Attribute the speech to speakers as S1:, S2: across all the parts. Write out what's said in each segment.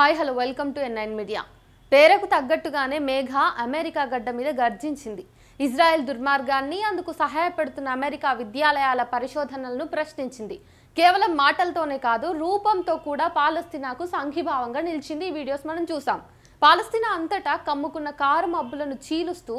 S1: Hi hello welcome to N9 media. పేరుకు తగ్గట్టుగానే మేఘ America గడ్డ మీద గర్జించింది. ఇజ్రాయెల్ దుర్మార్గాన్ని అందుకు సహాయపడుతున్న అమెరికా విద్యాలయాల పరిశోధనలను ప్రశ్నించింది. కేవలం మాటలతోనే కాదు, రూపంతో కూడా పాలస్తీనాకు సంఘీభావంగా నిలిచింది. ఈ వీడియోస్ మనం చూసాం. పాలస్తీనా అంతటా కమ్ముకున్న కారు మబ్బులను చీలుస్తూ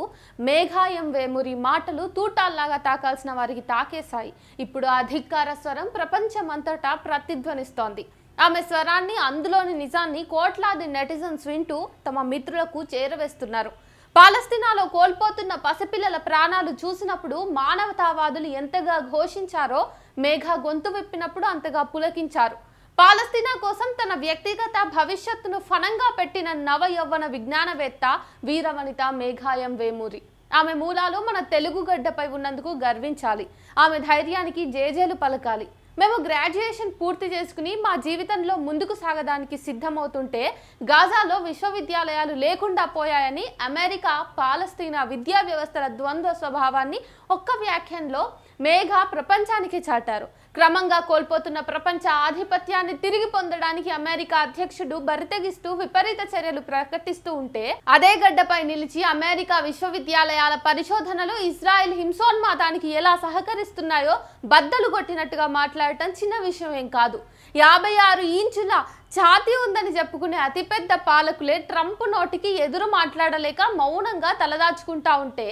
S1: మేఘాయం వేమూరి మాటలు తూటాల్లాగా తాకాల్సిన వారికి తాకేశాయి. ఇప్పుడు ఆ ధిక్కార స్వరం ప్రపంచమంతటా ప్రతిధ్వనిస్తోంది. ఆమె స్వరాన్ని, అందులోని నిజాన్ని కోట్లాది నెటిజన్స్ వింటూ తమ మిత్రులకు చేరవేస్తున్నారు. పాలస్తీనాలో కోల్పోతున్న పసిపిల్లల ప్రాణాలు చూసినప్పుడు మానవతావాదులు ఎంతగా ఘోషించారో మేఘ గొంతు విప్పినప్పుడు అంతగా పులకించారు. పాలస్తీనా కోసం తన వ్యక్తిగత భవిష్యత్తును ఫనంగా పెట్టిన నవ యవ్వన విజ్ఞానవేత్త వీరవనిత మేఘాయం వేమూరి. ఆమె మూలాలు మన తెలుగు గడ్డపై ఉన్నందుకు గర్వించాలి. ఆమె ధైర్యానికి జేజేలు పలకాలి. మేము గ్రాడ్యుయేషన్ పూర్తి చేసుకుని మా జీవితంలో ముందుకు సాగడానికి సిద్ధమవుతుంటే గాజాలో విశ్వవిద్యాలయాలు లేకుండా పోయాయని అమెరికా పాలస్తీనా విద్యా వ్యవస్థల ద్వంద్వ స్వభావాన్ని ఒక్క వ్యాఖ్యానంలో మేఘ ప్రపంచానికి చాటారు. క్రమంగా కోల్పోతున్న ప్రపంచ ఆధిపత్యాన్ని తిరిగి పొందడానికి అమెరికా అధ్యక్షుడు బరితెగిస్తూ విపరీత చర్యలు ప్రకటిస్తూ ఉంటే అదే గడ్డపై నిలిచి అమెరికా విశ్వవిద్యాలయాల పరిశోధనలు ఇజ్రాయెల్ హింసోన్మాదానికి ఎలా సహకరిస్తున్నాయో బద్దలు కొట్టినట్టుగా మాట్లాడటం చిన్న విషయం ఏం కాదు. 56 ఇంచుల ఛాతీ ఉందని చెప్పుకునే అతిపెద్ద పాలకులే ట్రంప్ నోటికి ఎదురు మాట్లాడలేక మౌనంగా తలదాచుకుంటా ఉంటే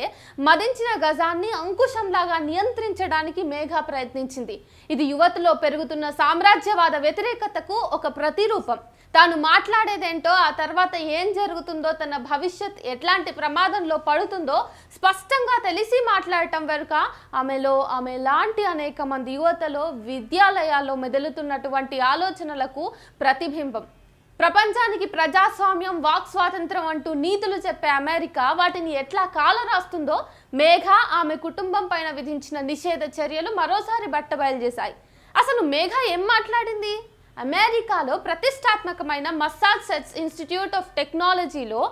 S1: మదించిన గజాన్ని అంకుశంలాగా నియంత్రించడానికి మేఘ ప్రయత్నించింది. ఇది యువతలో పెరుగుతున్న సామ్రాజ్యవాద వ్యతిరేకతకు ఒక ప్రతిరూపం. తాను మాట్లాడేదేంటో, ఆ తర్వాత ఏం జరుగుతుందో, తన భవిష్యత్ ఎట్లాంటి ప్రమాదంలో పడుతుందో స్పష్టంగా తెలిసి మాట్లాడటం వెనుక ఆమె లాంటి అనేక మంది యువతలో విద్యాలయాల్లో మెదులుతున్నటువంటి ఆలోచనలకు ప్రతిబింబం. ప్రపంచానికి ప్రజాస్వామ్యం, వాక్ స్వాతంత్రం అంటూ నీతులు చెప్పే అమెరికా వాటిని ఎట్లా కాలరాస్తుందో మేఘ, ఆమె కుటుంబం పైన విధించిన నిషేధ చర్యలు మరోసారి బట్టబయలుచేశాయి. అసలు మేఘ ఏం మాట్లాడింది? అమెరికాలో ప్రతిష్టాత్మకమైన మసాచుసెట్స్ ఇన్స్టిట్యూట్ ఆఫ్ టెక్నాలజీలో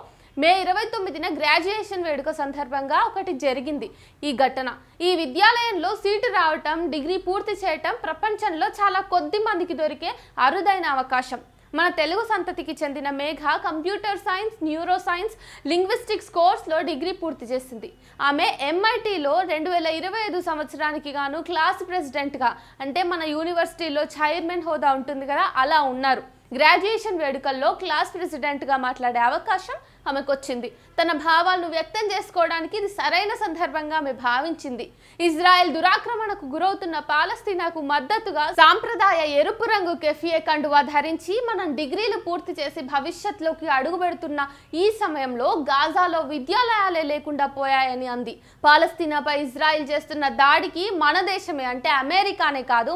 S1: మే 29న గ్రాడ్యుయేషన్ వేడుక సందర్భంగా ఒకటి జరిగింది ఈ ఘటన. ఈ విద్యాలయంలో సీటు రావటం, డిగ్రీ పూర్తి చేయటం ప్రపంచంలో చాలా కొద్ది మందికి దొరికే అరుదైన అవకాశం. మన తెలుగు సంతతికి చెందిన Megha computer science, neuro science, linguistics కోర్స్లో డిగ్రీ పూర్తి చేసింది. ఆమె MITలో 2025 సంవత్సరానికి గాను క్లాస్ ప్రెసిడెంట్గా, అంటే మన యూనివర్సిటీలో చైర్మన్ హోదా ఉంటుంది కదా, అలా ఉన్నారు. గ్రాడ్యుయేషన్ వేడుకల్లో క్లాస్ ప్రెసిడెంట్గా మాట్లాడే అవకాశం ఆమెకు వచ్చింది. తన భావాలను వ్యక్తం చేసుకోవడానికి ఇది సరైన సందర్భంగా ఆమె భావించింది. ఇజ్రాయెల్ దురాక్రమణకు గురవుతున్న పాలస్తీనాకు మద్దతుగా సాంప్రదాయ ఎరుపు రంగు కెఫియే కండువా ధరించి మనం డిగ్రీలు పూర్తి చేసి భవిష్యత్తులోకి అడుగుపెడుతున్న ఈ సమయంలో గాజాలో విద్యాలయాలే లేకుండా పోయాయని అంది. పాలస్తీనాపై ఇజ్రాయెల్ చేస్తున్న దాడికి మన దేశమే, అంటే అమెరికానే కాదు,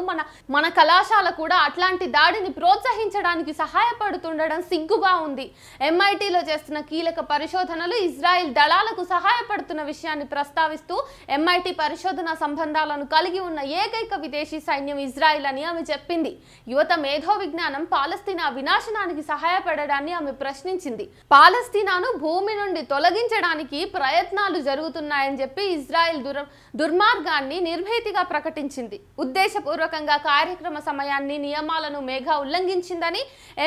S1: మన కళాశాల కూడా అట్లాంటి దాడిని ప్రోత్సహించడానికి సహాయపడుతుండడం సిగ్గుగా ఉంది. MITలో చేస్తున్న కీలక పరిశోధనలు ఇజ్రాయెల్ దళాలకు సహాయపడుతున్న విషయాన్ని ప్రస్తావిస్తూ MIT పరిశోధన సంబంధాలను కలిగి ఉన్న ఏకైక విదేశీ సైన్యం ఇజ్రాయెల్ అని ఆమె చెప్పింది. యువత మేధో విజ్ఞానం పాలస్తీనా వినాశనానికి సహాయపడడాన్ని ఆమె ప్రశ్నించింది. పాలస్తీనాను భూమి నుండి తొలగించడానికి ప్రయత్నాలు జరుగుతున్నాయని చెప్పి ఇజ్రాయెల్ దుర్మార్గాన్ని నిర్భీతిగా ప్రకటించింది. ఉద్దేశపూర్వకంగా కార్యక్రమ సమయాన్ని, నియమాలను మేఘ ఉల్లంఘించిందని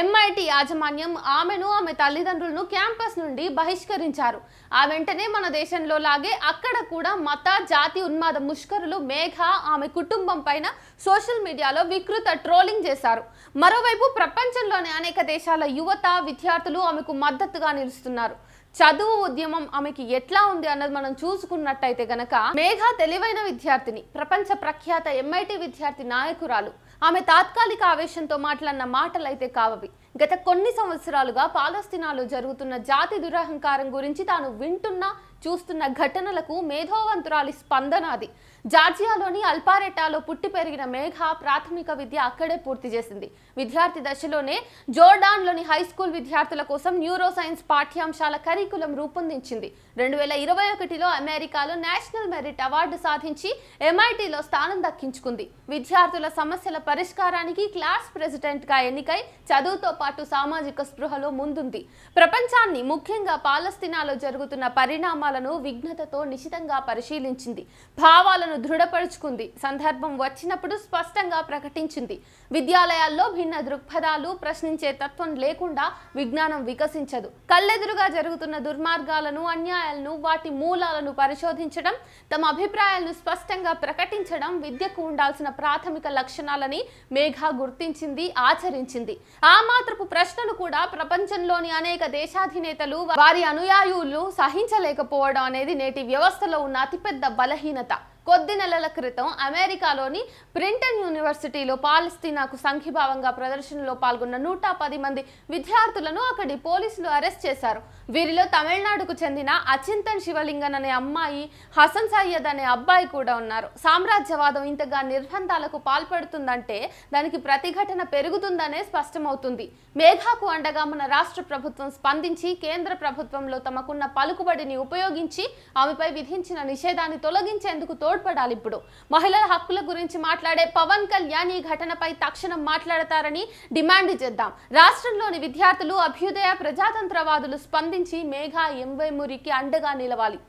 S1: MIT యాజమాన్యం ఆమెను, ఆమె తల్లిదండ్రులను క్యాంపస్ నుండి బహిష్కరించారు. ఆ వెంటనే మన దేశంలో లాగే అక్కడ కూడా మత, జాతి ఉన్మాద ముష్కరులు మేఘ, ఆమె కుటుంబం పైన సోషల్ మీడియాలో వికృత ట్రోలింగ్ చేశారు. మరోవైపు ప్రపంచంలోని అనేక దేశాల యువత, విద్యార్థులు ఆమెకు మద్దతుగా నిలుస్తున్నారు. చదువు ఉద్యమం ఆమెకి ఎట్లా ఉంది అన్నది మనం చూసుకున్నట్టయితే గనక మేఘ తెలివైన విద్యార్థిని, ప్రపంచ ప్రఖ్యాత MIT విద్యార్థి నాయకురాలు. ఆమె తాత్కాలిక ఆవేశంతో మాట్లాడిన మాటలైతే కావవి. గత కొన్ని సంవత్సరాలుగా పాలస్తీనాలో జరుగుతున్న జాతి దురహంకారం గురించి తాను వింటున్న, చూస్తున్న ఘటనలకు మేధోవంతురాలి స్పందన అది. జార్జియాలోని అల్పారెటాలో పుట్టి పెరిగిన మేఘ ప్రాథమిక విద్య అక్కడే పూర్తి చేసింది. విద్యార్థి దశలోనే జోర్డాన్లోని హై స్కూల్ విద్యార్థుల కోసం న్యూరో సైన్స్ పాఠ్యాంశాల కరికులం రూపొందించింది. 2021లో అమెరికాలో నేషనల్ మెరిట్ అవార్డు సాధించి MITలో స్థానం దక్కించుకుంది. విద్యార్థుల సమస్యల పరిష్కారానికి క్లాస్ ప్రెసిడెంట్గా ఎన్నికై చదువుతో పాటు సామాజిక స్పృహలో ముందుంది. ప్రపంచాన్ని, ముఖ్యంగా పాలస్తీనాలో జరుగుతున్న పరిణామాల అంశాలను విఘ్నతతో నిశితంగా పరిశీలించింది, భావాలను దృఢపరుచుకుంది, సందర్భం వచ్చినప్పుడు స్పష్టంగా ప్రకటించింది. విద్యాలయాల్లో భిన్న దృక్పథాలు, ప్రశ్నించే తత్వం లేకుండా విజ్ఞానం వికసించదు. కళ్ళెదురుగా జరుగుతున్న దుర్మార్గాలను, అన్యాయాలను, వాటి మూలాలను పరిశోధించడం, తమ అభిప్రాయాలను స్పష్టంగా ప్రకటించడం విద్యకు ఉండాల్సిన ప్రాథమిక లక్షణాలని మేఘా గుర్తించింది, ఆచరించింది. ఆ మాత్రపు ప్రశ్నలు కూడా ప్రపంచంలోని అనేక దేశాధినేతలు, వారి అనుయాయులు సహించలేకపోవడం అనేది నేటి వ్యవస్థలో ఉన్న అతిపెద్ద బలహీనత. కొద్ది నెలల క్రితం అమెరికాలోని ప్రింటన్ యూనివర్సిటీలో పాలస్తీనాకు సంఘీభావంగా ప్రదర్శనలో పాల్గొన్న 110 మంది విద్యార్థులను అక్కడి పోలీసులు అరెస్ట్ చేశారు. వీరిలో తమిళనాడుకు చెందిన అచింతన్ శివలింగన్ అనే అమ్మాయి, హసన్ సయ్యద్ అనే అబ్బాయి కూడా ఉన్నారు. సామ్రాజ్యవాదం ఇంతగా నిర్బంధాలకు పాల్పడుతుందంటే దానికి ప్రతిఘటన పెరుగుతుందనే స్పష్టమవుతుంది. మేఘాకు అండగా మన రాష్ట్ర ప్రభుత్వం స్పందించి కేంద్ర ప్రభుత్వంలో తమకున్న పలుకుబడిని ఉపయోగించి ఆమెపై విధించిన నిషేధాన్ని తొలగించేందుకు తోడ్పడాలి. ఇప్పుడు మహిళల హక్కుల గురించి మాట్లాడే పవన్ కళ్యాణ్ ఈ ఘటనపై తక్షణం మాట్లాడతారని డిమాండ్ చేద్దాం. రాష్ట్రంలోని విద్యార్థులు, అభ్యుదయ, ప్రజాతంత్రవాదులు స్పందించి మేఘా ఎంవైమురికి అండగా నిలవాలి.